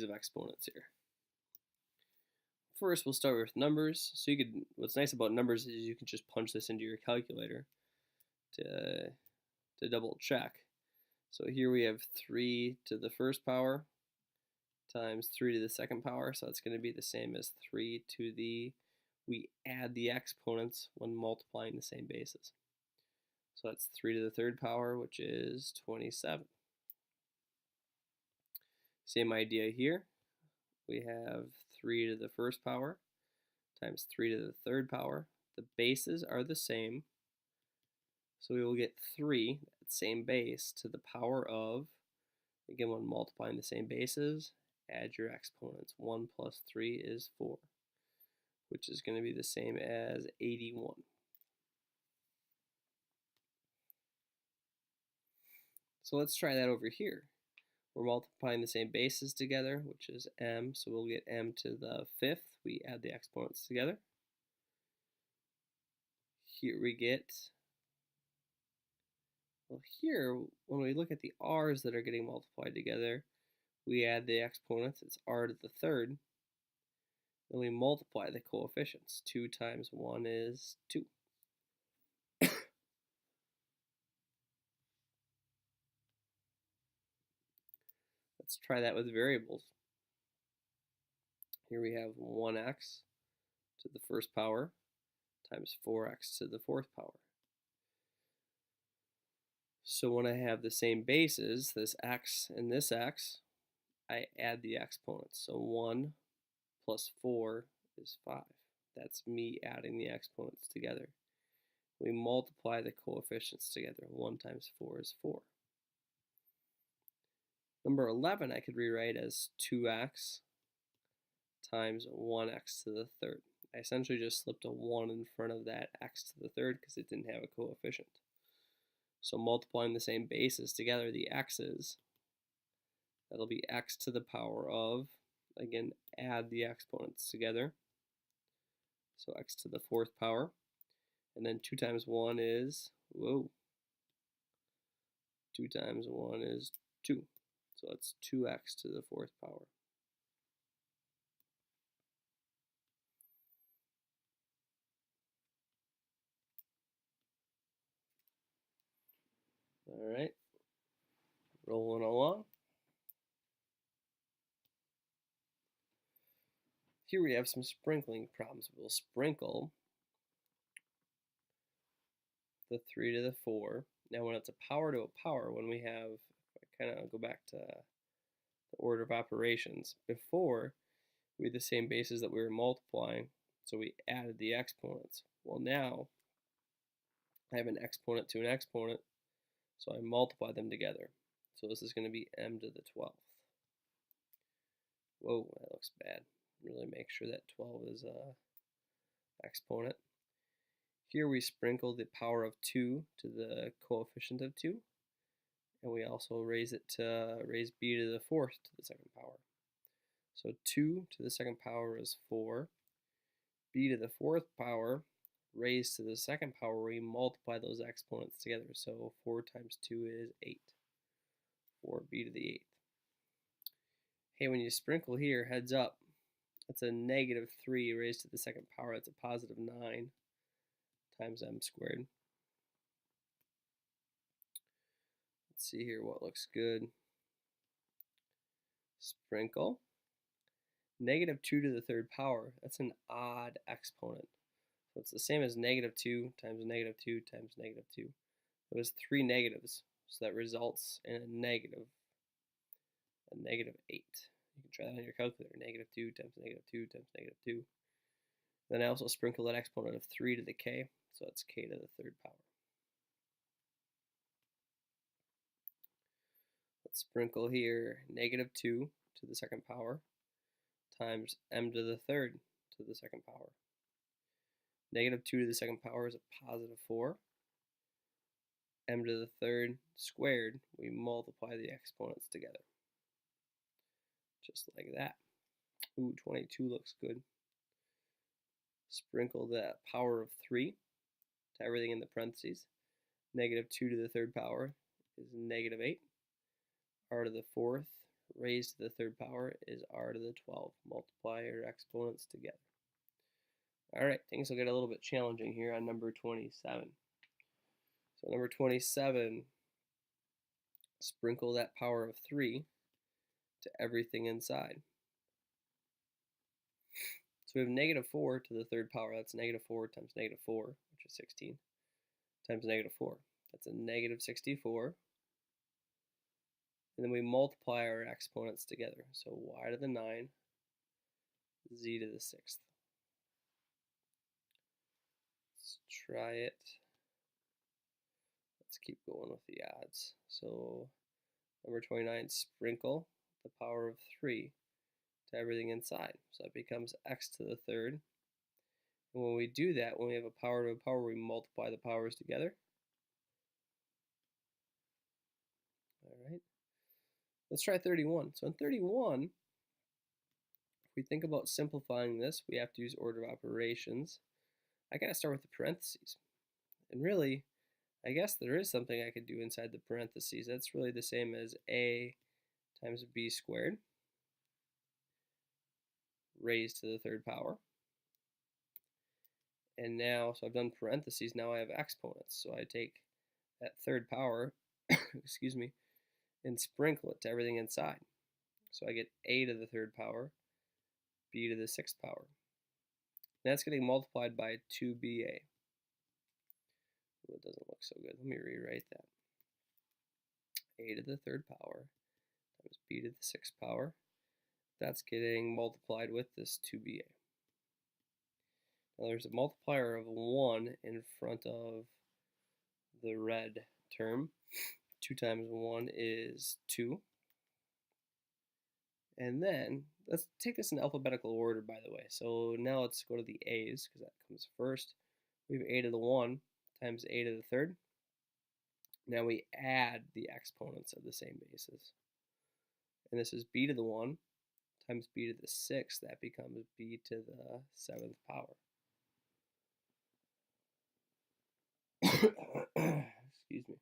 of exponents here. First, we'll start with numbers. So what's nice about numbers is you can just punch this into your calculator to double check. So here we have 3 to the first power times 3 to the second power. So that's going to be the same as 3 to the, we add the exponents when multiplying the same bases. So that's 3 to the third power, which is 27. Same idea here. We have 3 to the first power times 3 to the third power. The bases are the same, so we will get 3, that same base, to the power of, again, when multiplying the same bases, add your exponents. 1 plus 3 is 4, which is going to be the same as 81. So let's try that over here. We're multiplying the same bases together, which is m, so we'll get m to the fifth. We add the exponents together. Here we get, well, here, when we look at the r's that are getting multiplied together, we add the exponents, it's r to the third. Then we multiply the coefficients. 2 times 1 is 2. Let's try that with variables. Here we have 1x to the first power times 4x to the fourth power. So when I have the same bases, this x and this x, I add the exponents. So 1 plus 4 is 5. That's me adding the exponents together. We multiply the coefficients together. 1 times 4 is 4. Number 11 I could rewrite as 2x times 1x to the third. I essentially just slipped a 1 in front of that x to the third because it didn't have a coefficient. So multiplying the same bases together, the x's, that'll be x to the power of, again, add the exponents together. So x to the fourth power. And then 2 times 1 is, 2 times 1 is 2. So it's 2x to the fourth power. All right, rolling along. Here we have some sprinkling problems. We'll sprinkle the 3 to the 4. Now when it's a power to a power, when we have, I kind of go back to the order of operations, before we had the same bases that we were multiplying, so we added the exponents. Well, now I have an exponent to an exponent, so I multiply them together. So this is going to be m to the 12th. Whoa, that looks bad. Really make sure that 12 is a exponent. Here we sprinkle the power of 2 to the coefficient of 2, and we also raise b to the fourth to the second power. So 2 to the second power is 4. B to the fourth power raised to the second power, we multiply those exponents together. So 4 times 2 is 8. 4b to the 8th. Hey, when you sprinkle here, heads up, that's a negative 3 raised to the second power. That's a positive 9 times m squared. Let's see here what looks good. Sprinkle. Negative 2 to the third power, that's an odd exponent. So it's the same as negative 2 times negative 2 times negative 2. It was 3 negatives, so that results in a negative 8. You can try that on your calculator. Negative 2 times negative 2 times negative 2. Then I also sprinkle that exponent of 3 to the k, so that's k to the third power. Let's sprinkle here negative 2 to the second power times m to the third to the second power. Negative 2 to the second power is a positive 4. M to the third squared, we multiply the exponents together. Just like that. Ooh, 22 looks good. Sprinkle the power of 3 to everything in the parentheses. Negative 2 to the third power is negative 8. R to the fourth raised to the third power is r to the 12. Multiply your exponents together. All right, things will get a little bit challenging here on number 27. So number 27, sprinkle that power of 3 to everything inside. So we have negative 4 to the third power. That's negative 4 times negative 4, which is 16, times negative 4. That's a negative 64. And then we multiply our exponents together. So y to the 9, z to the 6th. Let's try it. Let's keep going with the odds. So number 29, sprinkle the power of 3 to everything inside. So it becomes x to the third. And when we do that, when we have a power to a power, we multiply the powers together. All right. Let's try 31. So in 31, if we think about simplifying this, we have to use order of operations. I gotta start with the parentheses. And really, I guess there is something I could do inside the parentheses. That's really the same as a times b squared raised to the third power. And now, so I've done parentheses, now I have exponents. So I take that third power, excuse me, and sprinkle it to everything inside. So I get a to the third power, b to the 6th power. And that's getting multiplied by 2ba. Well, it doesn't look so good. Let me rewrite that. A to the third power times b to the 6th power. That's getting multiplied with this 2ba. Now there's a multiplier of 1 in front of the red term. 2 times 1 is 2. And then, let's take this in alphabetical order, by the way. So now let's go to the a's, because that comes first. We have a to the 1 times a to the third. Now we add the exponents of the same bases. And this is b to the 1 times b to the 6th. That becomes b to the 7th power. Excuse me.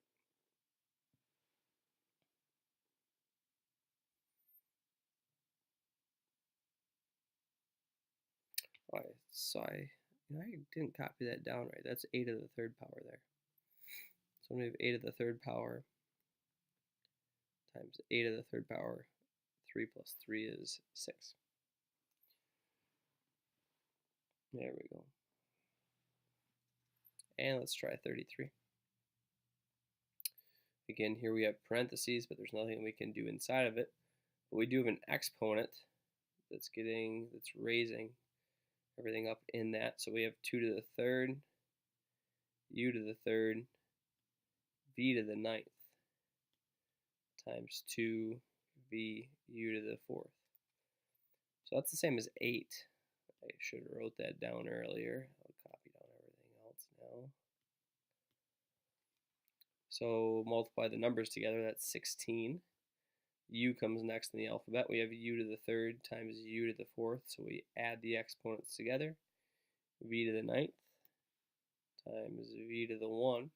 Alright, so I didn't copy that down right. That's a to the third power there. So we have a to the third power times a to the third power. 3 plus 3 is 6. There we go. And let's try 33. Again, here we have parentheses, but there's nothing we can do inside of it. But we do have an exponent that's raising everything up in that. So we have 2 to the third, u to the third, v to the 9th, times 2 v u to the 4th. So that's the same as 8. I should have wrote that down earlier. I'll copy down everything else now. So multiply the numbers together, that's 16. U comes next in the alphabet. We have u to the third times u to the 4th, so we add the exponents together. V to the 9th times v to the 1.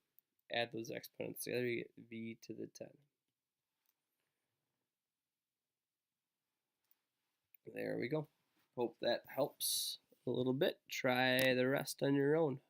Add those exponents together, you get v to the 10. There we go. Hope that helps a little bit. Try the rest on your own.